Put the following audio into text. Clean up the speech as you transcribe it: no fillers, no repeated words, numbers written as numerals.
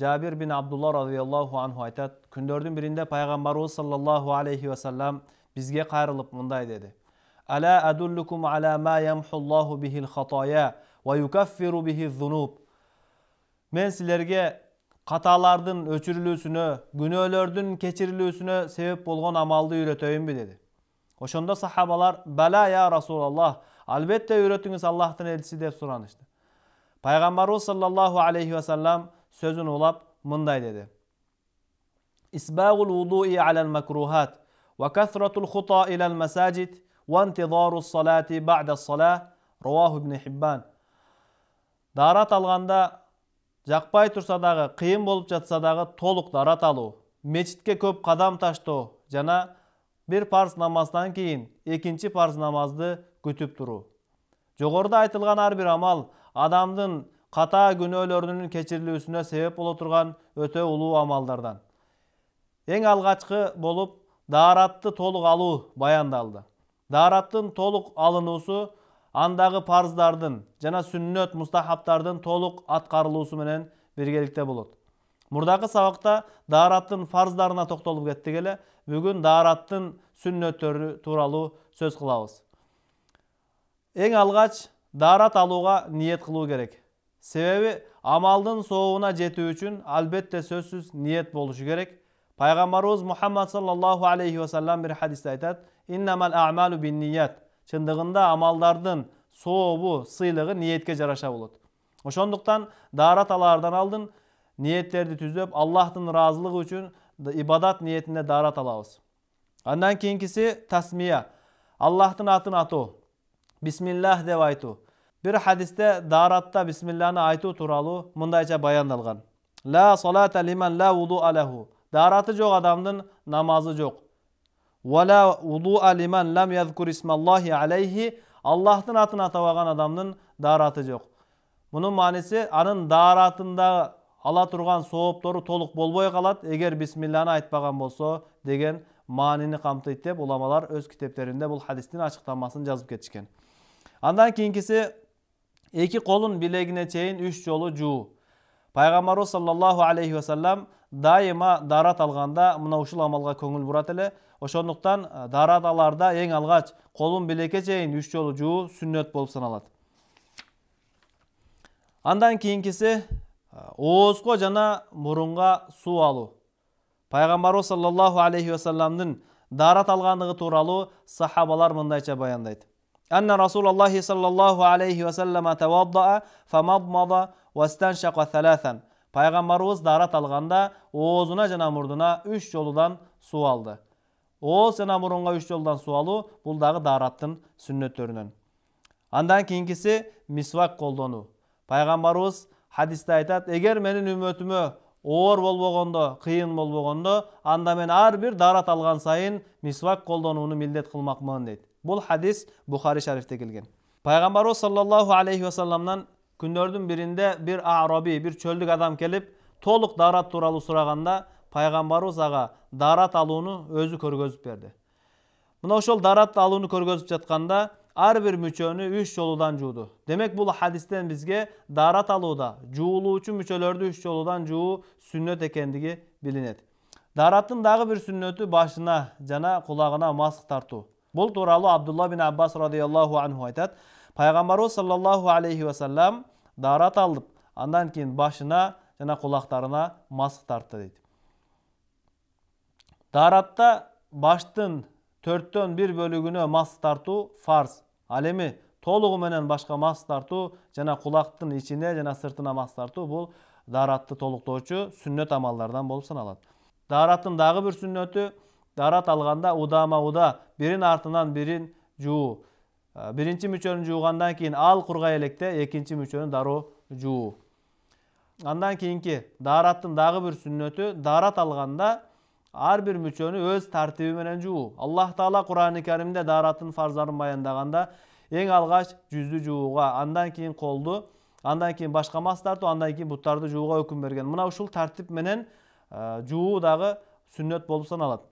Jabir bin Abdullah radıyallahu anhu aytat, kündördün birinde Peygamberimiz sallallahu aleyhi ve sellem bizge kayrılıp mınday dedi. Ala adullukum ala ma yamhullahu bihil hataya ve yukaffiru bihil zunub. Men sizlerge katalardın öçürülüsünü, günöölördün keçirilüsünü sebep bolgon amaldı üretöyünbü dedi. Oşonda sahabalar, bela ya Resulallah, albette üretiniz Allah'tan elçisi dep soranıştı. Peygamberimiz sallallahu aleyhi ve sellem sözünü ulap mınday dedi. İsbâgul vudu'i alel mekruhat ve kethratul huta ilel mesacid ve intizarus salati ba'des salah. Rawahu ibn Hibban. Darat alganda jakpay tursa dagı, kıyın bolup жатса dagı толук darat alуу, meçitke köp kadam taştoo jana bir farz namazdan keyin ekinci farz namazdı kütüp turuu. Jogorda aytılgan har bir amal adamdın kata günöөлөрүнүн keçirilүүsүнө себеп боло турган өтө улуу амалдардан. Эң алгачкы болуп daaratты толук алуу баяндалды. Daarаттын толук алынуусу андагы парздардын жана сүннөт мустахаптардын толук аткарылуусу менен биргеликте болот. Мурдакы сабакта daarаттын фарздарына токтолуп кеттик эле. Бүгүн daarаттын сүннөттөрү тууралуу сөз кылабыз. Эң алгач daarat алууга ниет кылуу керек. Себеби амалдын соогуна жетүү үчүн албетте сөзсүз ниет болушу керек. Пайгамбарыбыз Мухаммад саллаллаху алейхи ва саллям бир хадисте айтат: "Иннамал а'малу бин-ният." Чындыгында амалдардын сообу, сыйлыгы ниетке жараша болот. Ошондуктан daarat алаардан алдын ниеттерди түзөп, Аллахтын ыраазылыгы үчүн ибадат ниетинде daarat алабыз. Андан кийинкиси тасмия. Аллахтын атын атуу. Бисмиллах деп айтуу. Bir hadiste daaratта бисмилланы айтуу тууралуу мындайча баяндалган. La salata liman la wudu'a lahu. Daarаты жок адамдын намазы жок. Wa la wudu'a liman lam yazkur ismallahi alayhi. Аллахтын атын атабаган адамдын daarаты жок. Мунун мааниси анын daarатында ала турган сооптору толук болбой калат, эгер бисмилланы айтпаган болсо деген маанини камтыйт деп уламалар өз китептеринде бул хадистин ачыктамасын жазып кетишкен. Андан кийинкиси эки колун билегине чейин 3 жолу жуу. Пайгамбарыбыз саллаллаху алейхи ва саллям дайыма daarat алганда мына ушул амалга көңүл бурат эле. Ошондуктан daarat аларда эң алгач колун билекке чейин 3 жолу жуу сүннөт болуп саналат. Андан кийинкиси оозго жана мурунга суу алуу. Пайгамбарыбыз саллаллаху алейхи ва салламдын daarat алгандыгы тууралуу сахабалар мындайча баяндайт. Anna Rasulullah sallallahu aleyhi ve sellem tevadda'a famadmada ve istanshaqa thalathan. Peygamberimiz daarat alganda oozuna jana murduna 3 joludan su aldı. Ooz jana murunga 3 joldan su alуу bul dagы daarаттын сүннөттөрүнөн. Андан кийинкиси мисвак колдонуу. Пайгамбарыбыз хадисте айтат: "Эгер менин үммөтүмө оор болбогондо, кыйын болбогондо, анда мен ар бир daarat алган сайын мисвак колдонууну милдет кылмакмын" дейт. Бұл хадис Бухари шарифте келген. Пайгамбарыбыз саллаллаху алейхи ва салламнан күндөрдүн биринде bir араби, bir чөлдүк адам келип, толук daarat тууралуу сураганда, Пайгамбарыбыз ага daarat алууну өзү көргөзүп берди. Мына ошол daarat алууну көргөзүп жатканда, ар бир мүчөнү 3 жолудан жууду. Демек бул хадистен бизге daarat алууда жуулуучу мүчөлөрдү 3 жолудан жуу сүннөт экендиги билинет. Daarаттын дагы бир сүннөтү башына жана кулагына маск тартуу. Бұл туралы Абдулла бин Аббас радıyallahu anhu айтат. Пайгамбарыбыз саллаллаху алейхи ва саллям daarat алып, андан кийин башына жана кулактарына маск тартты дейт. Daaratта баштын 4төн 1 бөлүгүнө маск тартуу фарз. Ал эми толугу менен башка маск тартуу жана кулактын ичине жана сыртына маск тартуу бул daaratты толуктоочу сүннөт амалдардан болуп саналат. Daarаттын дагы бир сүннөтү daarat алганда удама-уда бирин артынан бирин жуу. Биринчи мүчөнү жуугандан кийин ал кургай электе экинчи мүчөнү дароо жуу. Андан кийинки daarаттын дагы бир сүннөтү daarat алганда ар бир мүчөнү өз тартиби менен жуу. Аллах Таала Кур'ан-ы Каримде daarаттын фарздарын баяндаганда эң алгач жүздү жууга, андан кийин колду, андан кийин башка мас тартуу, андан кийин буттарды жууга өкүм берген. Мына ушул тартип менен жуу дагы сүннөт болуп саналат.